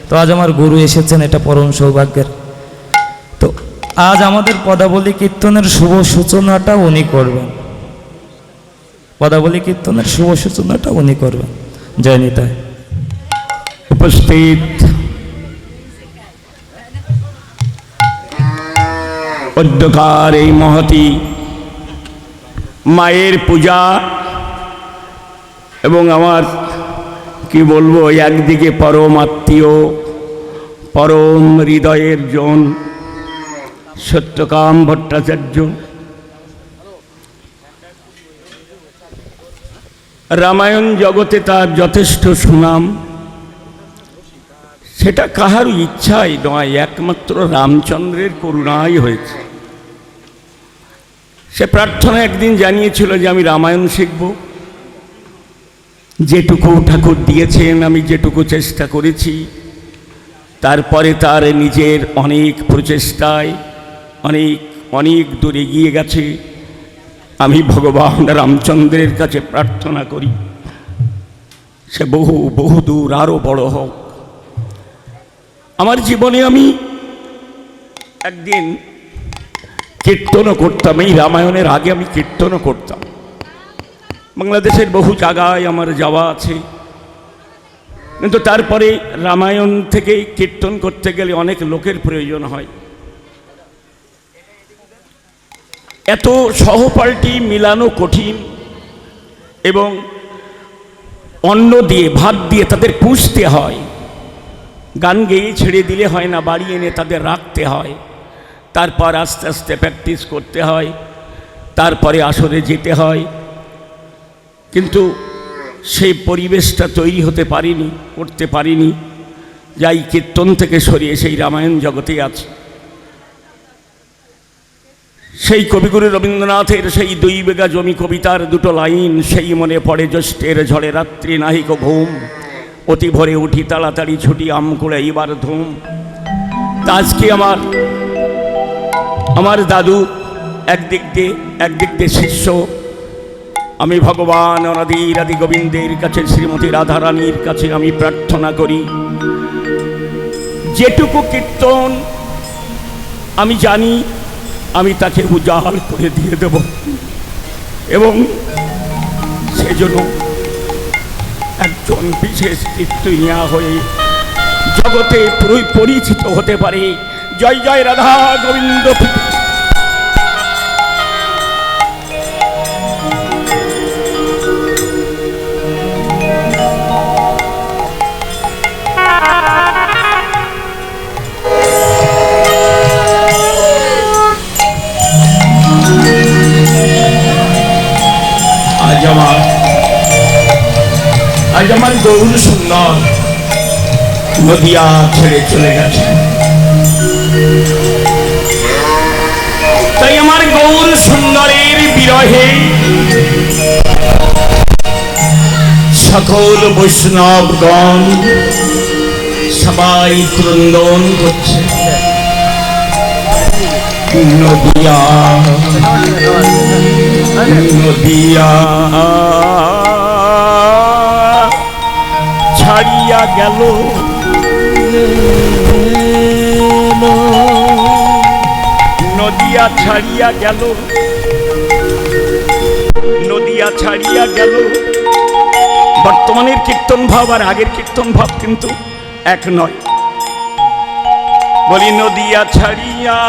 তো আজ আমার গুরু এসেছেন, এটা পরম সৌভাগ্যের। তো আজ আমাদের পদাবলী কীর্তনের শুভ সূচনাটা উনি করবেন, পদাবলী কীর্তনের শুভ সূচনাটা উনি করবেন। জয় নিতাই। উপস্থিত অধ্যকার এই মহতি মায়ের পূজা এবং আমার কি বলবো, একদিকে পরম আত্মীয়, পরম হৃদয়ের জন সত্যকাম ভট্টাচার্য, রামায়ণ জগতে তার যথেষ্ট সুনাম। সেটা কাহার ইচ্ছাই নয়, একমাত্র রামচন্দ্রের করুণাই হয়েছে। সে প্রার্থনা একদিন জানিয়েছিল যে আমি রামায়ণ শিখব, যেটুকু ঠাকুর দিয়েছেন আমি যেটুকু চেষ্টা করেছি। তারপরে তার নিজের অনেক প্রচেষ্টায় অনেক অনেক দূর এগিয়ে গেছে। আমি ভগবান রামচন্দ্রের কাছে প্রার্থনা করি সে বহু বহু দূর আরও বড় হোক। আমার জীবনে আমি একদিন কীর্তনও করতাম, এই রামায়ণের আগে আমি কীর্তনও করতাম। বাংলাদেশের বহু জায়গায় আমার যাওয়া আছে, কিন্তু তারপরে রামায়ণ থেকে কীর্তন করতে গেলে অনেক লোকের প্রয়োজন হয়। এত সহপাল্টি মিলানো কঠিন, এবং অন্ন দিয়ে ভাত দিয়ে তাদের পুষতে হয়। গান গেয়ে ছেড়ে দিলে হয় না, বাড়ি এনে তাদের রাখতে হয়। তারপর আস্তে আস্তে প্র্যাকটিস করতে হয়, তারপরে আসরে যেতে হয়। কিন্তু সেই পরিবেশটা তৈরি হতে পারিনি, করতে পারিনি, যাই কীর্তন থেকে সরিয়ে সেই রামায়ণ জগতে আছে। সেই কবিগুরু রবীন্দ্রনাথের সেই 2 বিঘা জমি কবিতার 2টো লাইন সেই মনে পড়ে, জ্যৈষ্ঠের ঝড়ে রাত্রি নাহিক ঘুম, অতি ভোরে উঠি তাড়াতাড়ি ছুটি আম কুড়ে এইবার ধুম। তা আজকে আমার দাদু একদিক দিয়ে শিষ্য, আমি ভগবান অনাদির আদি গোবিন্দের কাছে, শ্রীমতী রাধারানীর কাছে আমি প্রার্থনা করি, যেটুকু কীর্তন আমি জানি আমি তাকে উজাড় করে দিয়ে দেব, এবং সেজন্য একজন বিশেষ কীর্তনিয়া হয়ে জগতে পরিচিত হতে পারে। জয় জয় রাধা গোবিন্দ। আজ আমার গৌর সুন্দর নদিয়া ছেড়ে চলে গেছে, তাই আমার গৌর সুন্দরের বিরহে সকল বৈষ্ণবগণ সবাই ক্রন্দন করছে। নদিয়া নদিয়া ছাড়িয়া গেল, নদিয়া ছাড়িয়া গেল, নদিয়া ছাড়িয়া গেল। বর্তমানের কীর্তন ভাব আর আগের কীর্তন ভাব কিন্তু এক নয়। বলি নদিয়া ছাড়িয়া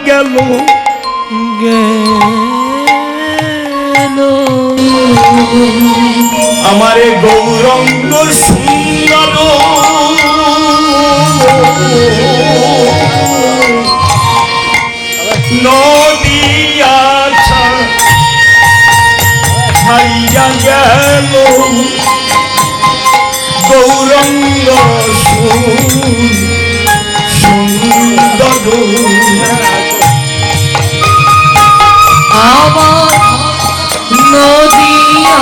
গেল, আমারে গৌরঙ্গ সুন্দর নদিয়া ছাড়িয়া গেল, গৌরঙ্গ সুন্দর আমার নদিয়া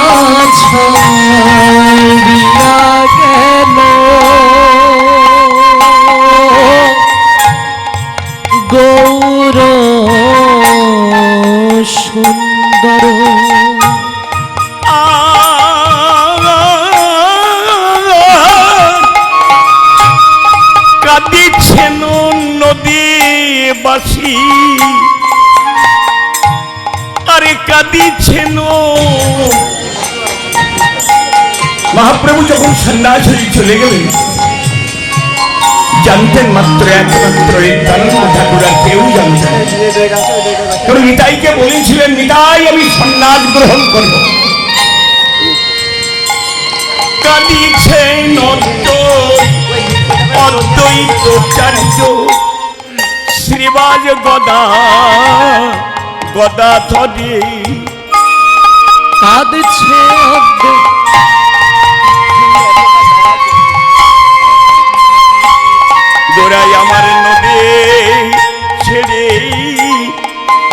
ছাড়িয়া গেল, গৌর সুন্দর বাসি আরে কাঁদিছেন। মহাপ্রভু যখন সন্ন্যাসী চলে গেলেন জানতেন মাত্র একমাত্র এই নিত্যানন্দ ঠাকুর, আর কেউ জানতেন না। কারণ নিতাইকে বলেছিলেন, নিতাই আমি সন্ন্যাস গ্রহণ করব। কাঁদিছেন অদ্বৈতাচার্য শ্রীবাজ গদা গদা ধরে কাঁদছে গোড়ায় আমার নদী ছেড়ে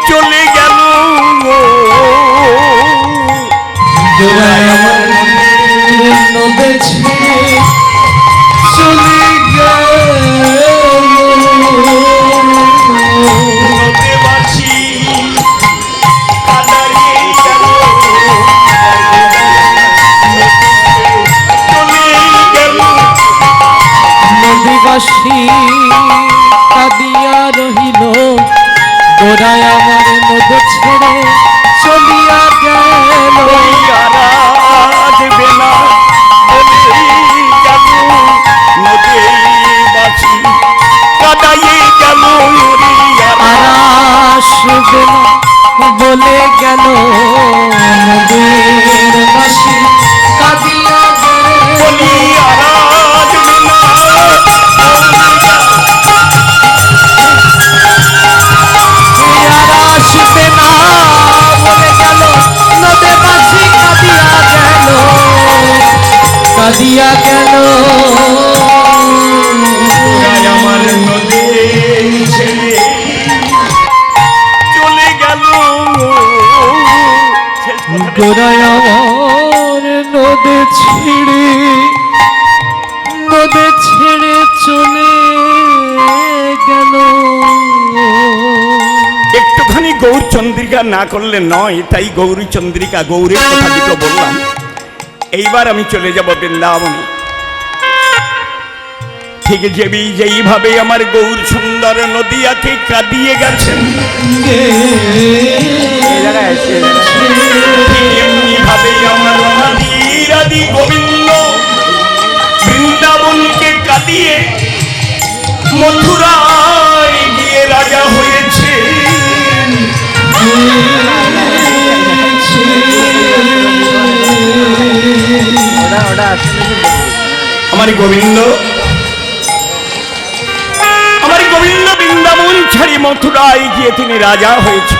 চলে গেল। গোড়ায় আমার নদে ছেড়ে চলে গেল। নদীবাসী কাদারে গেল, চলে গেল। নদীবাসী কাঁদিয়া রহিল, গোড়ায় আমার নদ ছেড়ে চলিয়া গেল। আসবে না বলে গেল, নদীবাসী কাদায়ে গেল। আর আসবে না বলে গেল, নদীর বাসী কাঁদিয়া গেল। বলি আর আসবে না, আর আসবে না বলে গেল, নদীর বাসী কাঁদিয়া গেল, কাঁদিয়া গেল। আমার নদী ছেড়ে চলে গেল। গোড়ায় আমার নদে ছেড়ে চলে গেল। একটুখানি গৌর চন্দ্রিকা না করলে নয়, তাই গৌরী চন্দ্রিকা গৌরের কথা দুটো বললাম। এইবার আমি চলে যাব বৃন্দাবনে। ঠিক যেইভাবে আমার গৌর সুন্দর নদিয়াকে কাঁদিয়ে গেছেন, এমনি ভাবে আমার আদি গোবিন্দ বৃন্দাবনকে কাঁদিয়ে মথুরায় গিয়ে রাজা হয়েছে। আমার গোবিন্দ বৃন্দাবন ছাড়ি মথুরায় গিয়ে তিনি রাজা হয়েছে।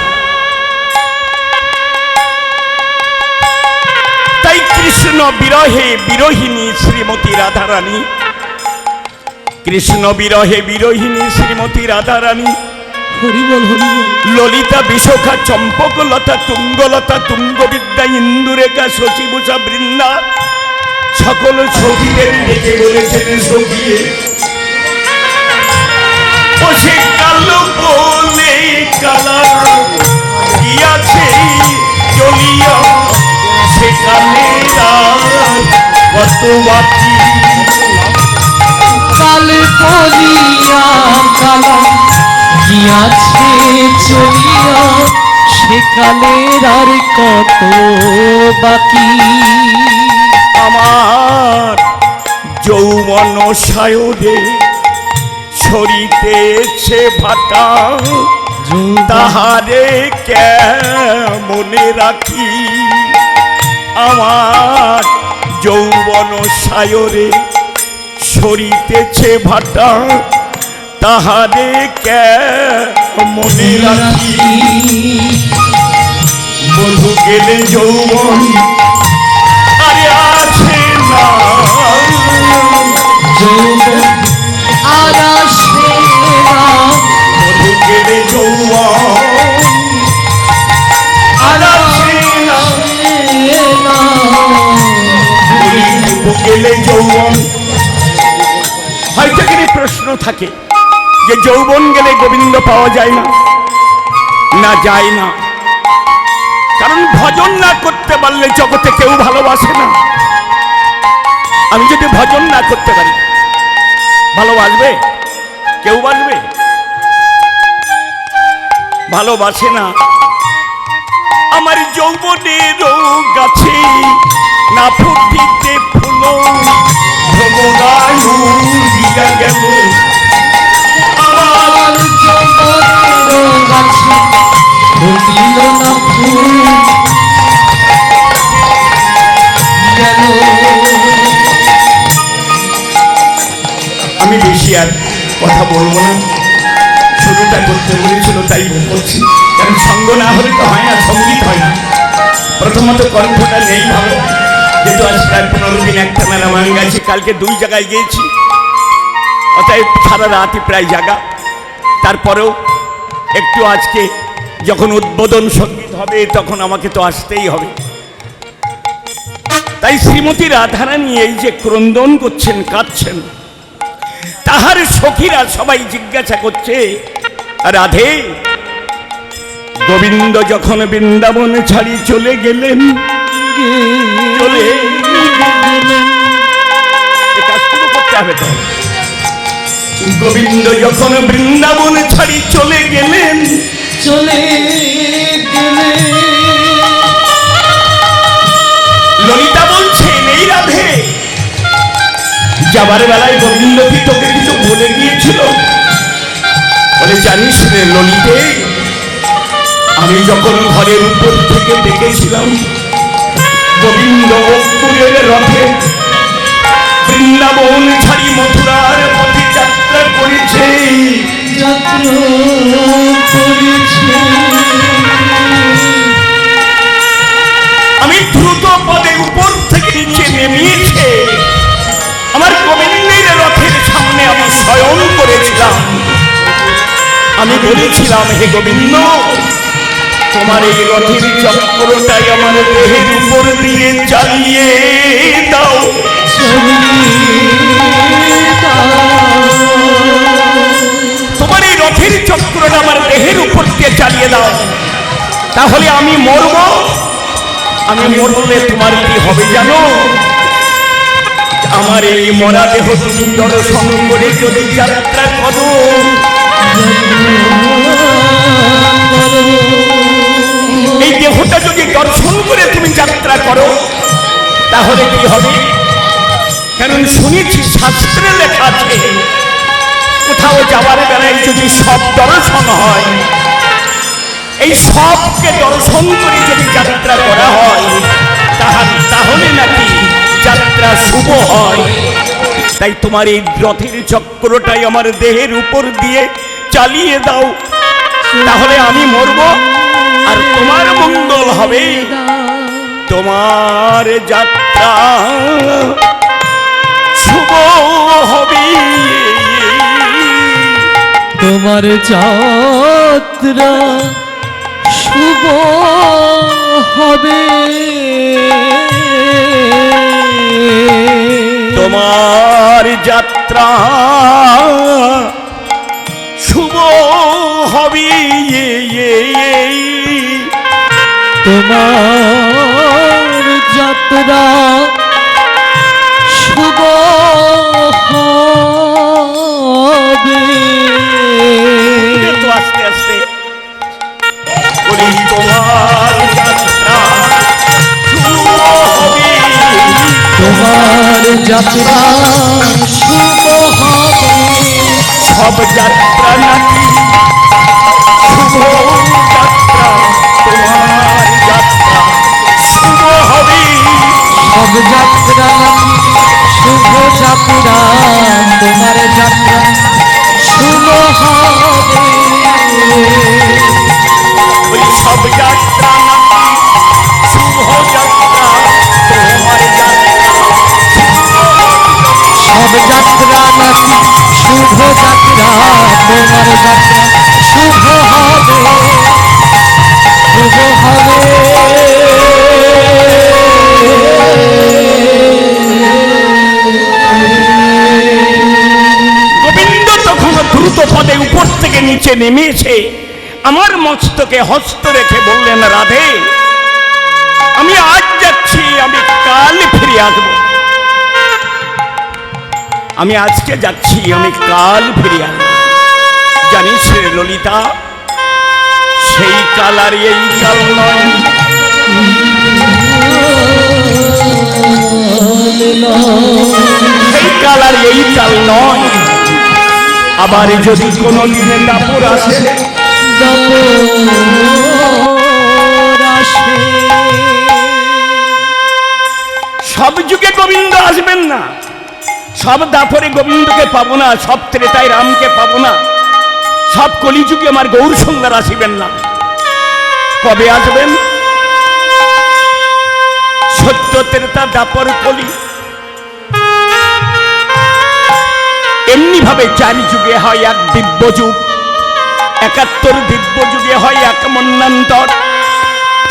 তাই কৃষ্ণ বিরহে বিরোহিনী শ্রীমতী রাধারানী, কৃষ্ণ বিরহে বিরোহিনী শ্রীমতী রাধারানী, হরিবল হরিবল। ললিতা বিশোখা চম্পকলতা তুঙ্গলতা তুঙ্গবিদ্যা ইন্দুরেখা শশীভূষা বৃন্দা সকল সখীদের ডেকে বলেছেন, সখিয়ে ও সে কালো বলে কালা গিয়াছে চলিয়া, সেখানে কত বাকি। কাল বলিয়া কালা গিয়াছে চলিয়া, সেকালের আর কত বাকি। আমার যৌবন সায়দে সরিতেছে ভাটা, তাহারে কেমনে রাখি। আমার যৌবন সায়রে সরিতেছে ভাটা, তাহারে কেমনে রাখি। বধু গেলে যৌবন আরে আছে না, যৌবন আর আসে না, বধু গেলে যৌবন আর আছে না, বধু গেলে যৌবন। হয়তো এখানে প্রশ্ন থাকে যে যৌবন গেলে গোবিন্দ পাওয়া যায় না, না যায় না। কারণ ভজন না করতে পারলে জগতে কেউ ভালোবাসে না। আমি যদি ভজন না করতে পারি ভালোবাসবে? কেউ বাসবে? ভালোবাসে না। আমার যৌবনের গাছে না ফুটিতে ফুল ভ্রমরায় উড়িয়া গেল। আমার যৌবনের গাছে ফুটিল না ফুল গেল। আমি বেশি আর কথা বলবো না, শুরুটা করতে বলেছিল তাই বলছি, কারণ সঙ্গ না হলে তো হয় না, সঙ্গীত হয় না। প্রথমত কণ্ঠটা নেই ভালো, যেহেতু আজ প্রায় 15 দিন একটা মেলা মান গেছে, কালকে 2 জায়গায় গিয়েছি, অতএব সারা রাতই প্রায় জাগা। তারপরেও একটু আজকে যখন উদ্বোধন সঙ্গীত হবে তখন আমাকে তো আসতেই হবে। তাই শ্রীমতী রাধারানী এই যে ক্রন্দন করছেন, কাঁদছেন, তাহার সখীরা সবাই জিজ্ঞাসা করছে, রাধে, গোবিন্দ যখন বৃন্দাবন ছাড়ি চলে গেলেন, চলে এই কাজটুকু করতে হবে তো। গোবিন্দ যখন বৃন্দাবন ছাড়ি চলে গেলেন, চলে গেলে ললিতা বলছেন, এই রাধে, যাবার বেলায় গোবিন্দ কি তোকে কিছু বলে গিয়েছিল? বলে, জানিস রে ললিতে, আমি যখন ঘরের উপর থেকে দেখেছিলাম গোবিন্দ অক্কুরের রথে বৃন্দাবন ছাড়ি মথুরার পথে যাত্রা করেছে, যাত্রা করেছে। আমি দ্রুত পদে উপর থেকে নিচে নেমেছে, আমার গোবিন্দের রথের সামনে আমি শয়ন করেছিলাম। আমি বলেছিলাম, হে গোবিন্দ, তোমার এই রথের চক্রটাই আমার দেহের উপর দিয়ে চালিয়ে দাও। তোমার এই রথের চক্রটা আমার দেহের উপর দিয়ে চালিয়ে দাও, তাহলে আমি মরব। আমি মরলে তোমার কি হবে জানো? আমার এই মরা দেহ তুমি দর্শন করে যদি যাত্রা করো, এই দেহটা যদি দর্শন করে তুমি যাত্রা করো, তাহলে কি হবে? কারণ শুনেছি শাস্ত্রে লেখা আছে, কোথাও যাওয়ার বেলায় যদি সব দর্শন হয়, এই সবকে দর্শন করে যদি যাত্রা করা হয়, তাহলে নাকি যাত্রা শুভ হয়। তাই তোমার এই রথের চক্রটাই আমার দেহের উপর দিয়ে চালিয়ে দাও, তাহলে আমি মরব আর তোমার মঙ্গল হবে। তোমার যাত্রা শুভ হবে, তোমার যাত্রা শুভ হবে, তোমার যাত্রা শুভ হবে, তোমার যাত্রা শুভ হবে। তো আস্তে আস্তে বলি, তোমার যাত্রা শুভ হবে, তোমার যাত্রা শুভ হবে। সব যাত্রা নাকি শুভ যাত্রা, তোমার যাত্রা শুভ হবে, সব যাত্রা শুভ যাত্রা, তোমার যাত্রা শুভ হবে। ওই সব যাত্রা নাকি শুভ যাত্রা, তোমার যাত্রা সব যাত্রা নাকি শুভ যাত্রা, তোমার যাত্রা শুভ হবে, শুভ হবে। গোবিন্দ তখন দ্রুত পদে উপর থেকে নিচে নেমেছে, আমার মস্তকে হস্ত রেখে বললেন, রাধে, আমি আজ যাচ্ছি, আমি কাল ফিরে আসব। আমি আজকে যাচ্ছি, আমি কাল ফিরে আসব। জানিস রে ললিতা, সেই কাল আর এই কাল নয়, সেই কাল আর এই কাল নয়। আবার যদি কোনো দিনে দাপর আসে, সব যুগে গোবিন্দ আসবেন না, সব দাপরে গোবিন্দকে পাবো না, সব ত্রেতায় রামকে পাবো না, সব কলিযুগে আমার গৌর সুন্দর আসিবেন না। কবে আসবেন? সত্য ত্রেতা দাপর কলি, এমনি ভাবে 4 যুগে হয় এক দিব্য যুগ, 71 দিব্য যুগে হয় এক মন্বন্তর,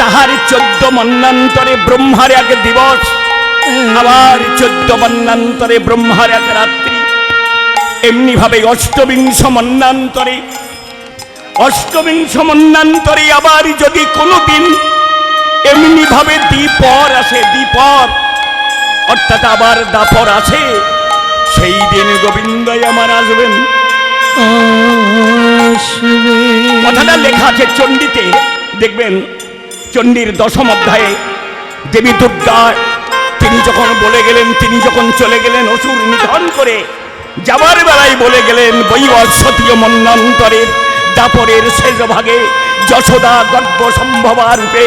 তাহার 14 মন্বন্তরে ব্রহ্মার এক দিবস, আবার 14 মন্বন্তরে ব্রহ্মার এক রাত্রি। এমনি ভাবে অষ্টবিংশ মন্বন্তরে আবার যদি কোনো দিন এমনি ভাবে দ্বিপর আসে, দ্বিপর অর্থাৎ আবার দাপর আসে, সেই দিন গোবিন্দই আমার আসবেন। কথাটা লেখা আছে চণ্ডীতে, দেখবেন চণ্ডীর 10ম অধ্যায়ে দেবী দুর্গা তিনি যখন বলে গেলেন, তিনি যখন চলে গেলেন অসুর নিধন করে, যাবার বেলায় বলে গেলেন বৈবস্বতীয় মন্বন্তরের দাপরের শেষ ভাগে যশোদা গর্ভ সম্ভবা রূপে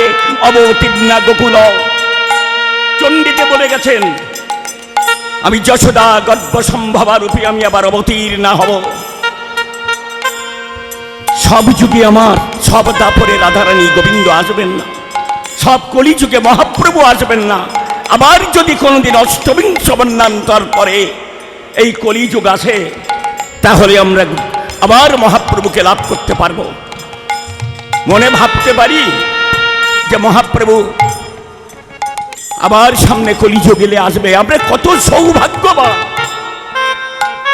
অবতীর্ণা গোকুল। চণ্ডীতে বলে গেছেন আমি যশোদা গর্ভ সম্ভবা রূপে আমি আবার অবতীর্ণা হব। সব যুগে আমার, সব দাপরে রাধারানী গোবিন্দ আসবেন না, সব কলিযুগে মহাপ্রভু আসবেন না। আবার যদি কোনোদিন অষ্টবিংশ মন্বন্তর পরে এই কলিযুগ আসে, তাহলে আমরা আবার মহাপ্রভুকে লাভ করতে পারব। মনে ভাবতে পারি যে মহাপ্রভু আবার সামনে কলিযুগ এলে আসবে, আমরা কত সৌভাগ্যবান।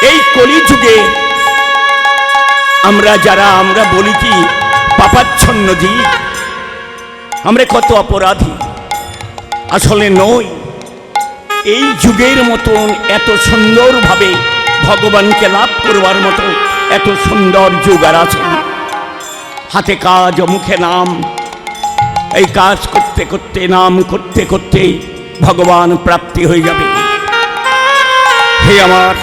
এই কলিযুগে আমরা বলি কি পাপাচ্ছন্ন জীব, আমরা কত অপরাধী, আসলে নই। এই যুগের মতন এত সুন্দরভাবে ভগবানকে লাভ করবার মতো এত সুন্দর যুগ আর আছে? হাতে কাজ ও মুখে নাম, এই কাজ করতে করতে নাম করতে করতে ভগবান প্রাপ্তি হয়ে যাবে। হে আমার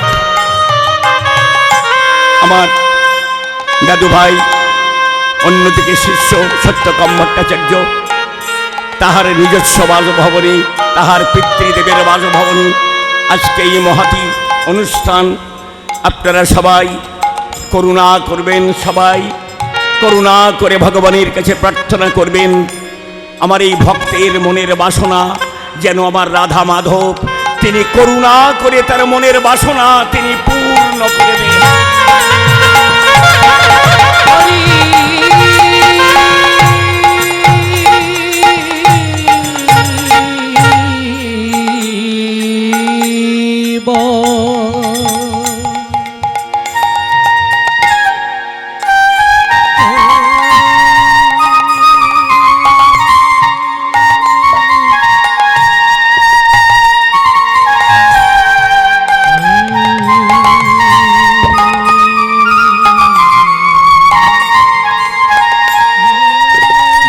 দাদু ভাই, অন্যদিকে শিষ্য সত্যকাম ভট্টাচার্য, তাহার নিজস্ব বাসভবনে, তাহার পিতৃদেবের বাসভবনে আজকে এই মহাতি অনুষ্ঠান। আপনারা সবাই করুণা করবেন, সবাই করুণা করে ভগবানের কাছে প্রার্থনা করবেন আমার এই ভক্তের মনের বাসনা যেন আমার রাধা মাধব তিনি করুণা করে তার মনের বাসনা তিনি পূর্ণ করে দেন।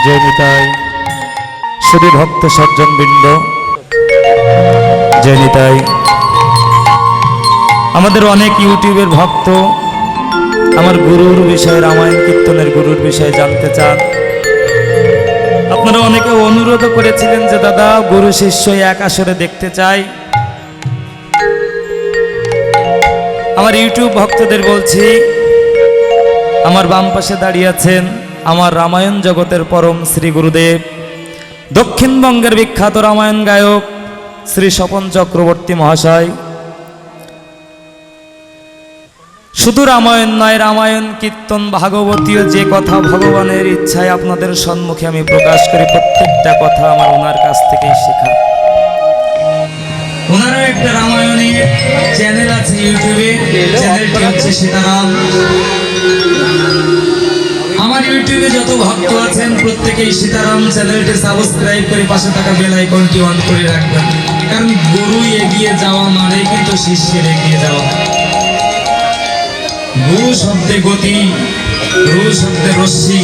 জয় নিতাই। শুধু ভক্ত সজ্জন বৃন্দ, জয় নিতাই। আমাদের অনেক ইউটিউবের ভক্ত আমার গুরুর বিষয়ে, রামায়ণ কীর্তনের গুরুর বিষয়ে জানতে চান। আপনারা অনেকে অনুরোধ করেছিলেন যে দাদা গুরু শিষ্য এক আসরে দেখতে চাই। আমার ইউটিউব ভক্তদের বলছি, আমার বাম পাশে দাঁড়িয়ে আছেন আমার রামায়ণ জগতের পরম শ্রী গুরুদেব, দক্ষিণবঙ্গের বিখ্যাত রামায়ণ গায়ক শ্রী স্বপন চক্রবর্তী মহাশয়। শুধু রামায়ণ নয়, রামায়ণ কীর্তন ভাগবতীয় যে কথা ভগবানের ইচ্ছায় আপনাদের সম্মুখে আমি প্রকাশ করি, প্রত্যেকটা কথা আমার ওনার কাছ থেকেই শেখা। ওনারও একটা রামায়ণের চ্যানেল আছে ইউটিউবে, চ্যানেলটি হচ্ছে সীতারাম। আমার ইউটিউবে যত ভক্ত আছেন প্রত্যেকেই সীতারাম চ্যানেলটি সাবস্ক্রাইব করে পাশে থাকা বেল আইকনটি অন করে রাখবেন, কারণ গুরু এগিয়ে যাওয়া মানে কিন্তু শিষ্যের এগিয়ে যাওয়া। গুরু শব্দে গতি, গুরু শব্দের রশ্মি,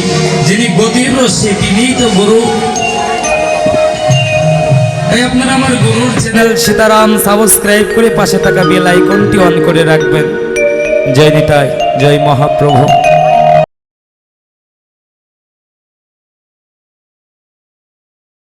যিনি গতির রশ্মি, তিনিই তো গুরু। তাই আপনারা আমার গুরুর চ্যানেল সীতারাম সাবস্ক্রাইব করে পাশে থাকা বেল আইকনটি অন করে রাখবেন। জয় নিতাই, জয় মহাপ্রভু।